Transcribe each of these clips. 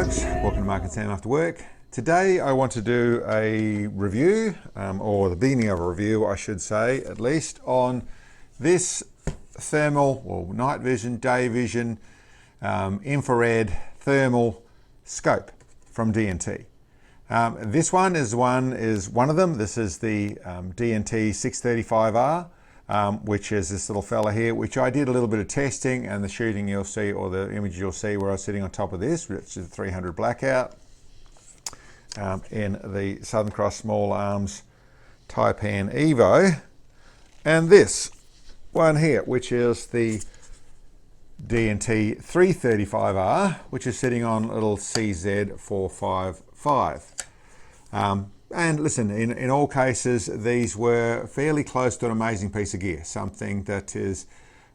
folks, welcome to Mark and Sam After Work. Today I want to do a review, or the beginning of a review I should say at least, on this thermal, or night vision, day vision, infrared thermal scope from DNT. This one is one of them. This is the DNT 635R. Which is this little fella here, which I did a little bit of testing, and the shooting you'll see, or the image you'll see where I was sitting on top of this, which is 300 blackout in the Southern Cross Small Arms Taipan Evo, and this one here, which is the DNT 335R, which is sitting on little CZ455. And listen, in all cases, these were fairly close to an amazing piece of gear, something that is,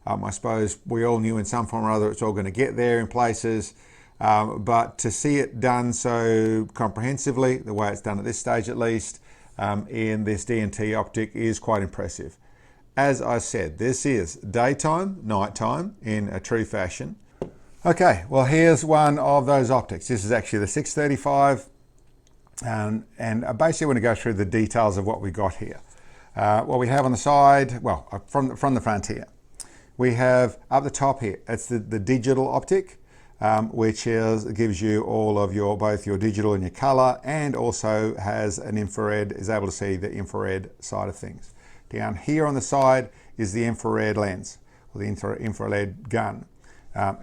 I suppose we all knew in some form or other it's all going to get there in places, but to see it done so comprehensively, the way it's done at this stage at least, in this DNT Optic is quite impressive. As I said, this is daytime, nighttime in a true fashion. Okay, well here's one of those optics. This is actually the 635. And I basically want to go through the details of what we got here. What we have on the side, well, from the front here, we have up the top here, it's the digital optic, which gives you all of both your digital and your color, and also has an infrared, is able to see the infrared side of things. Down here on the side is the infrared lens, or the infrared gun.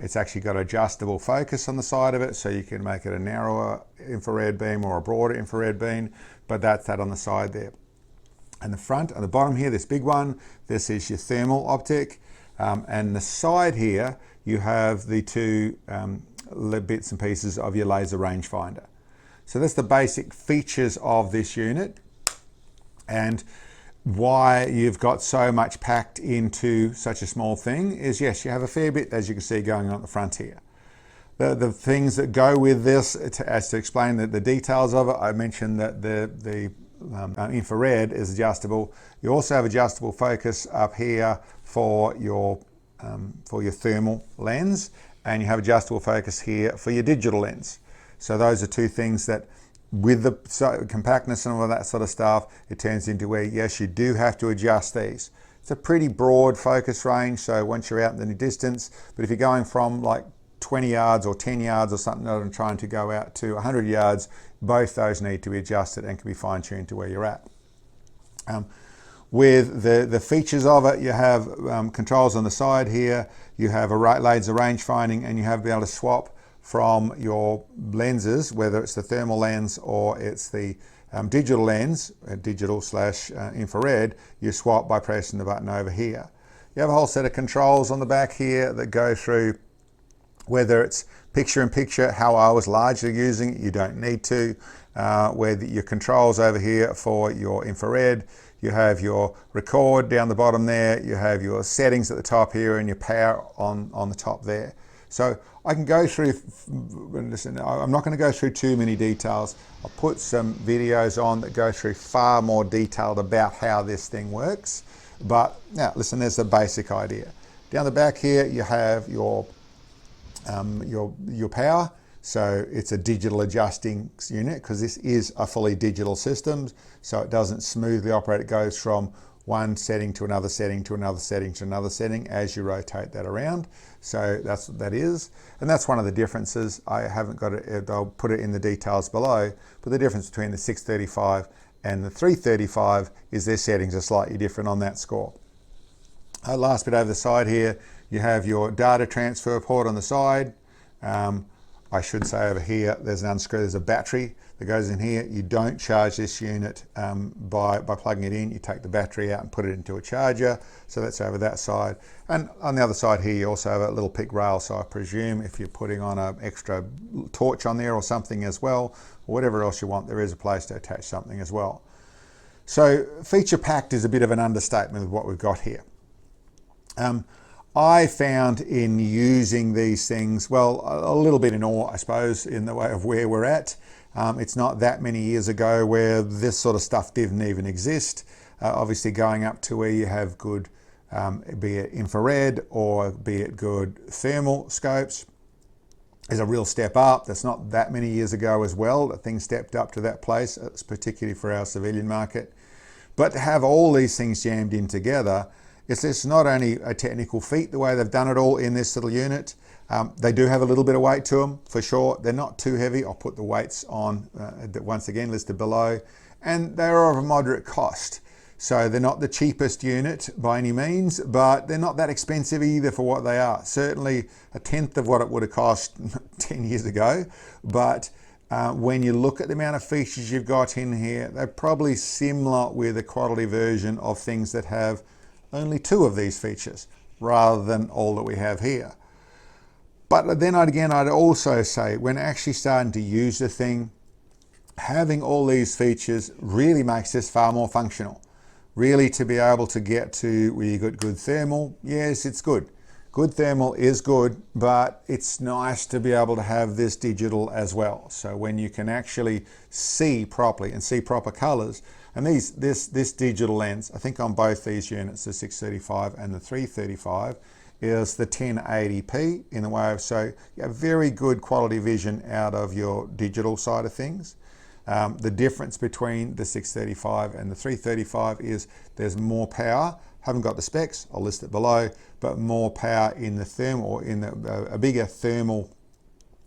It's actually got adjustable focus on the side of it, so you can make it a narrower infrared beam or a broader infrared beam, but that's that on the side there. And the front, on the bottom here, this big one, this is your thermal optic, and the side here, you have the two bits and pieces of your laser rangefinder. So that's the basic features of this unit, and why you've got so much packed into such a small thing is, yes, you have a fair bit, as you can see, going on at the front here. The things that go with this, to explain the details of it, I mentioned that the infrared is adjustable. You also have adjustable focus up here for your thermal lens, and you have adjustable focus here for your digital lens. So those are two things that, with the compactness and all of that sort of stuff, it turns into where, yes, you do have to adjust these. It's a pretty broad focus range, so once you're out in the distance, but if you're going from like 20 yards or 10 yards or something and trying to go out to 100 yards, both those need to be adjusted and can be fine-tuned to where you're at. With the features of it, you have controls on the side here, you have a laser range finding, and you have to be able to swap from your lenses, whether it's the thermal lens or it's the digital lens, digital/infrared, you swap by pressing the button over here. You have a whole set of controls on the back here that go through whether it's picture-in-picture, how I was largely using it, you don't need to. Where your controls over here for your infrared, you have your record down the bottom there, you have your settings at the top here, and your power on the top there. So I can go through, listen, I'm not going to go through too many details. I'll put some videos on that go through far more detailed about how this thing works. But now, listen, there's the basic idea. Down the back here, you have your power. So it's a digital adjusting unit, because this is a fully digital system. So it doesn't smoothly operate. It goes from one setting to another setting to another setting to another setting as you rotate that around. So that's what that is. And that's one of the differences. I haven't got it, I'll put it in the details below, but the difference between the 635 and the 335 is their settings are slightly different on that score. Last bit over the side here, you have your data transfer port on the side. I should say over here, there's a battery that goes in here. You don't charge this unit by plugging it in. You take the battery out and put it into a charger. So that's over that side. And on the other side here, you also have a little pick rail. So I presume if you're putting on an extra torch on there or something as well, or whatever else you want, there is a place to attach something as well. So feature packed is a bit of an understatement of what we've got here. I found in using these things, well, a little bit in awe, I suppose, in the way of where we're at. It's not that many years ago where this sort of stuff didn't even exist. Obviously going up to where you have good, be it infrared or be it good thermal scopes. is a real step up. That's not that many years ago as well that things stepped up to that place, particularly for our civilian market. But to have all these things jammed in together, it's not only a technical feat the way they've done it all in this little unit. They do have a little bit of weight to them, for sure. They're not too heavy. I'll put the weights on, once again, listed below. And they're of a moderate cost. So they're not the cheapest unit by any means, but they're not that expensive either for what they are. Certainly a tenth of what it would have cost 10 years ago. But when you look at the amount of features you've got in here, they're probably similar with a quality version of things that have only 2 of these features rather than all that we have here. But then I'd also say when actually starting to use the thing, having all these features really makes this far more functional. Really, to be able to get to where you got good thermal, yes, it's good. Good thermal is good, but it's nice to be able to have this digital as well. So when you can actually see properly and see proper colors, and this digital lens, I think on both these units, the 635 and the 335, is the 1080p in the way of, so you have very good quality vision out of your digital side of things. The difference between the 635 and the 335 is there's more power. Haven't got the specs, I'll list it below, but more power in the thermal, a bigger thermal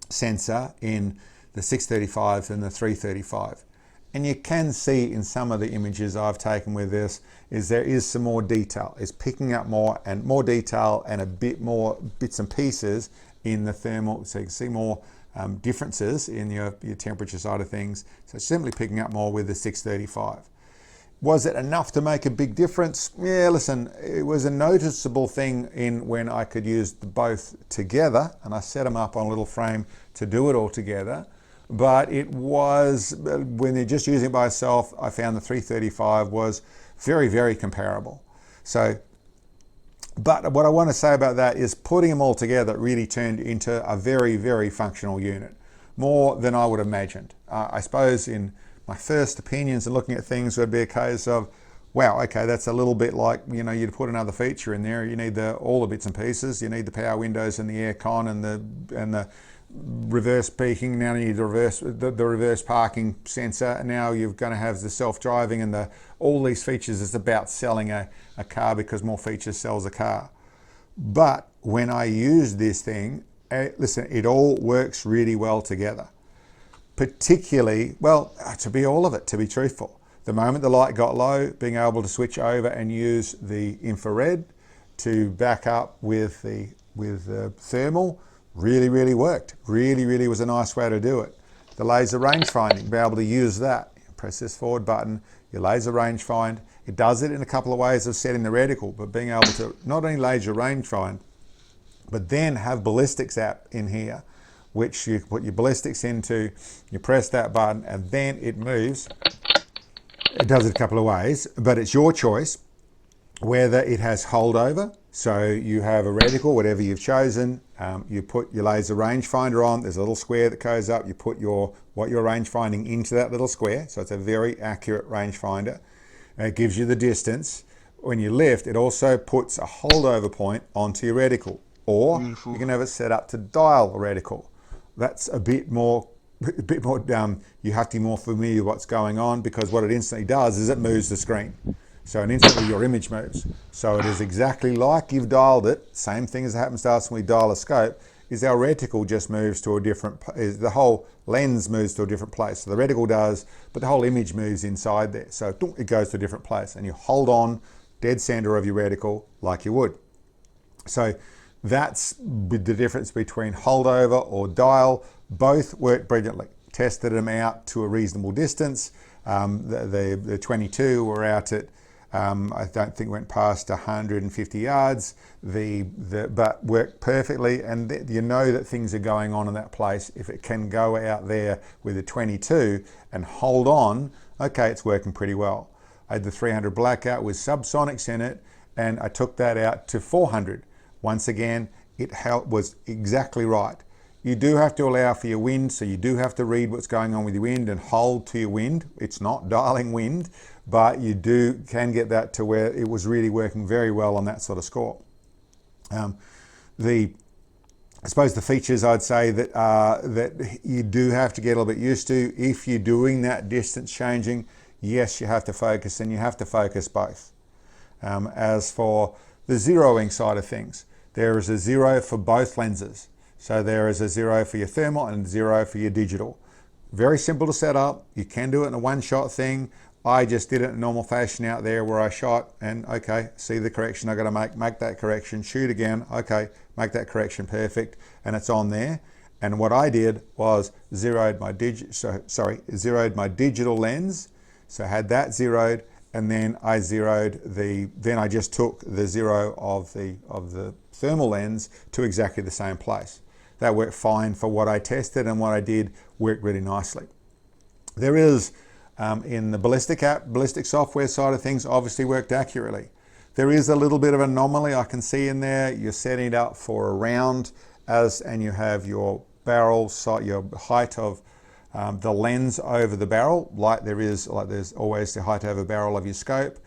sensor in the 635 than the 335. And you can see in some of the images I've taken with this, is there is some more detail. It's picking up more detail and a bit more bits and pieces in the thermal, so you can see more differences in your temperature side of things. So it's simply picking up more with the 635. Was it enough to make a big difference? Yeah, listen, it was a noticeable thing in when I could use both together, and I set them up on a little frame to do it all together. But it was, when you're just using it by itself, I found the 335 was very, very comparable. So, but what I want to say about that is putting them all together really turned into a very, very functional unit, more than I would have imagined. I suppose in my first opinions and looking at things would be a case of, wow, okay, that's a little bit like, you know, you'd put another feature in there. You need all the bits and pieces. You need the power windows and the aircon and the reverse peaking. Now you need the reverse parking sensor. And now you're going to have the self-driving and all these features. It's about selling a car because more features sells a car. But when I use this thing, listen, it all works really well together. Particularly, well, to be all of it, to be truthful. The moment the light got low, being able to switch over and use the infrared to back up with the thermal really, really worked. Really, really was a nice way to do it. The laser range finding, be able to use that. Press this forward button, your laser range find. It does it in a couple of ways of setting the reticle, but being able to not only laser range find, but then have ballistics app in here, which you put your ballistics into, you press that button, and then it moves. It does it a couple of ways, but it's your choice whether it has holdover. So you have a reticle, whatever you've chosen, you put your laser rangefinder on, there's a little square that goes up, you put what you're rangefinding into that little square, so it's a very accurate rangefinder. It gives you the distance. When you lift, it also puts a holdover point onto your reticle, or you can have it set up to dial a reticle. That's a bit more, you have to be more familiar with what's going on, because what it instantly does is it moves the screen. So instantly your image moves. So it is exactly like you've dialed it. Same thing as happens to us when we dial a scope, is our reticle just moves to a different, the whole lens moves to a different place. So the reticle does, but the whole image moves inside there. So it goes to a different place, and you hold on dead center of your reticle like you would. So that's the difference between holdover or dial. Both work brilliantly. Tested them out to a reasonable distance. The 22 were out at, I don't think went past 150 yards, but worked perfectly, and you know that things are going on in that place. If it can go out there with a 22 and hold on, okay, it's working pretty well. I had the 300 blackout with subsonics in it, and I took that out to 400. Once again, it was exactly right. You do have to allow for your wind, so you do have to read what's going on with your wind and hold to your wind. It's not dialing wind, but you can get that to where it was really working very well on that sort of score. The I suppose the features I'd say that that you do have to get a little bit used to if you're doing that distance changing. Yes, you have to focus, and you have to focus both. As for the zeroing side of things, there is a zero for both lenses. So there is a zero for your thermal and a zero for your digital. Very simple to set up. You can do it in a one-shot thing. I just did it in normal fashion out there where I shot and okay, see the correction I got to make that correction, shoot again, okay, make that correction perfect, and it's on there. And what I did was zeroed my digital lens. So I had that zeroed, and then I I just took the zero of the thermal lens to exactly the same place. That worked fine for what I tested, and what I did worked really nicely. There is in the ballistic software side of things, obviously worked accurately. There is a little bit of anomaly I can see in there. You're setting it up for a round, and you have your barrel, your height of the lens over the barrel, like there's always the height over barrel of your scope.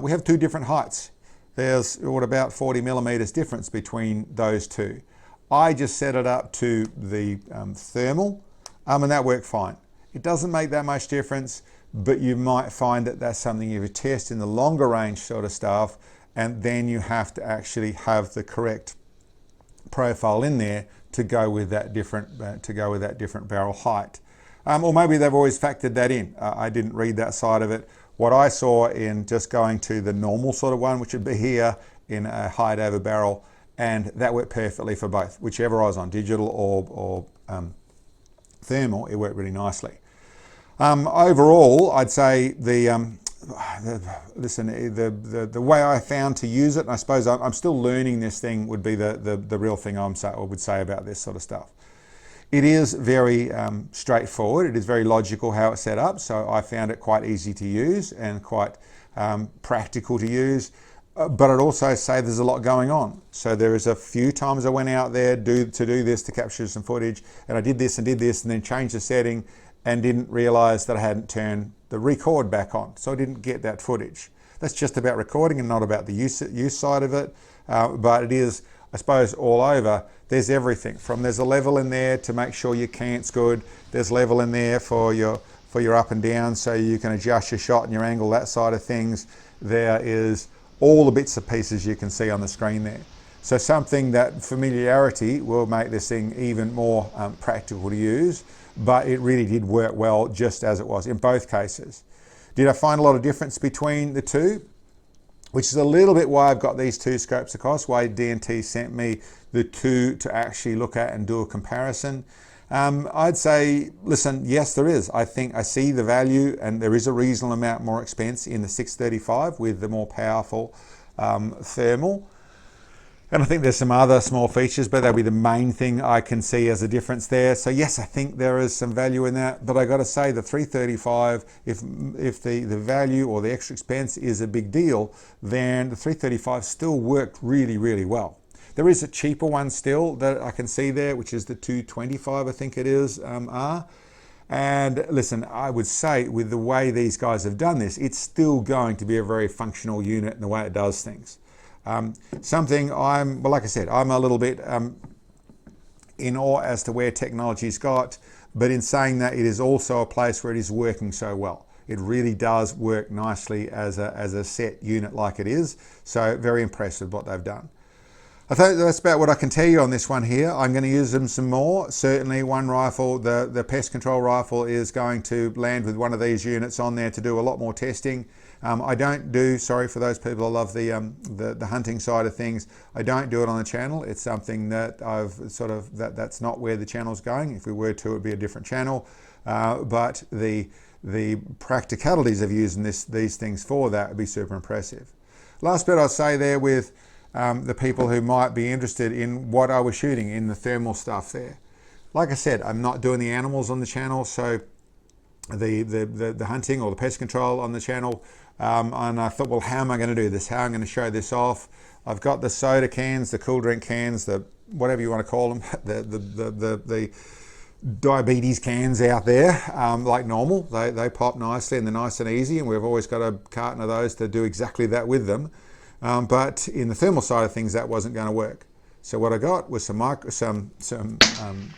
We have two different heights. There's about 40 millimeters difference between those two. I just set it up to the thermal, and that worked fine. It doesn't make that much difference, but you might find that that's something you test in the longer range sort of stuff, and then you have to actually have the correct profile in there to go with that different barrel height. Or maybe they've always factored that in. I didn't read that side of it. What I saw in just going to the normal sort of one, which would be here in a height over barrel, and that worked perfectly for both, whichever I was on, digital or thermal, it worked really nicely. Overall, I'd say the way I found to use it, and I suppose I'm still learning this thing, would be the real thing I would say about this sort of stuff. It is very straightforward. It is very logical how it's set up. So I found it quite easy to use and quite practical to use. But I'd also say there's a lot going on. So there is a few times I went out there to do this, to capture some footage, and I did this and then changed the setting and didn't realize that I hadn't turned the record back on. So I didn't get that footage. That's just about recording and not about the use side of it. But it is, I suppose, all over. There's everything from, there's a level in there to make sure your cant's good. There's level in there for your up and down, so you can adjust your shot and your angle, that side of things. There is all the bits and pieces you can see on the screen there. So something that familiarity will make this thing even more practical to use, but it really did work well just as it was in both cases. Did I find a lot of difference between the two? Which is a little bit why I've got these two scopes across, why DNT sent me the two to actually look at and do a comparison. I'd say, listen, yes, there is. I think I see the value, and there is a reasonable amount more expense in the 635 with the more powerful thermal. And I think there's some other small features, but that'll be the main thing I can see as a difference there. So yes, I think there is some value in that, but I got to say the 335, if the value or the extra expense is a big deal, then the 335 still worked really, really well. There is a cheaper one still that I can see there, which is the 225, I think it is, R. And listen, I would say with the way these guys have done this, it's still going to be a very functional unit in the way it does things. Something like I said, I'm a little bit in awe as to where technology's got, but in saying that, it is also a place where it is working so well. It really does work nicely as a set unit like it is. So very impressed with what they've done. I think that's about what I can tell you on this one here. I'm going to use them some more. Certainly one rifle, the pest control rifle, is going to land with one of these units on there to do a lot more testing. I don't do, sorry for those people who love the hunting side of things, I don't do it on the channel. It's something that I've sort of, that's not where the channel's going. If we were to, it would be a different channel. But the practicalities of using these things for that would be super impressive. Last bit I'll say there with the people who might be interested in what I was shooting in the thermal stuff there. Like I said, I'm not doing the animals on the channel, so the hunting or the pest control on the channel, and I thought, well, how am I going to do this? How am I going to show this off? I've got the soda cans, the cool drink cans, the whatever you want to call them, the diabetes cans out there, like normal. They pop nicely and they're nice and easy, and we've always got a carton of those to do exactly that with them. But in the thermal side of things, that wasn't going to work. So what I got was some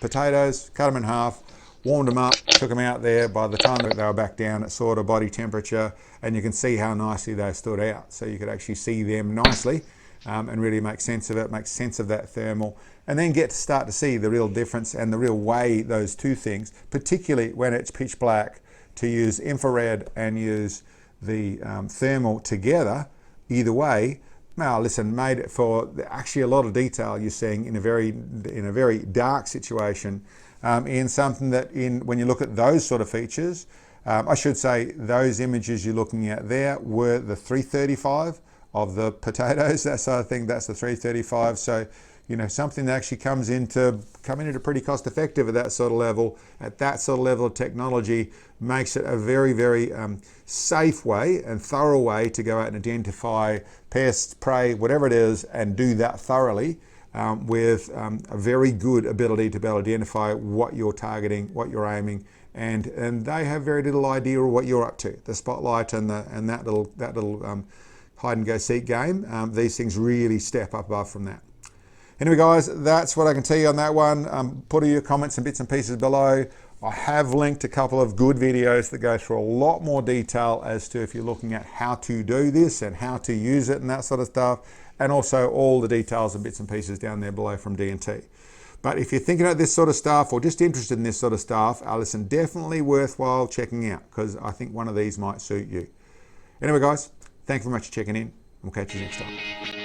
potatoes, cut them in half, warmed them up, took them out there. By the time that they were back down at sort of body temperature, and you can see how nicely they stood out. So you could actually see them nicely and really make sense of it, make sense of that thermal, and then get to start to see the real difference and the real way those two things, particularly when it's pitch black, to use infrared and use the thermal together, either way. Now listen, made it for actually a lot of detail you're seeing in a very dark situation, in something that when you look at those sort of features, I should say those images you're looking at there were the 335 of the potatoes, that sort of thing. That's the 335. So you know, something that actually coming into pretty cost effective at that sort of level, of technology, makes it a very, very safe way and thorough way to go out and identify pests, prey, whatever it is, and do that thoroughly with a very good ability to be able to identify what you're targeting, what you're aiming, and they have very little idea of what you're up to. The spotlight and that little hide and go seek game, these things really step up above from that. Anyway guys, that's what I can tell you on that one. Put your comments and bits and pieces below. I have linked a couple of good videos that go through a lot more detail as to if you're looking at how to do this and how to use it and that sort of stuff, and also all the details and bits and pieces down there below from DNT. But if you're thinking about this sort of stuff or just interested in this sort of stuff, listen, definitely worthwhile checking out, because I think one of these might suit you. Anyway guys, thank you very much for checking in. We'll catch you next time.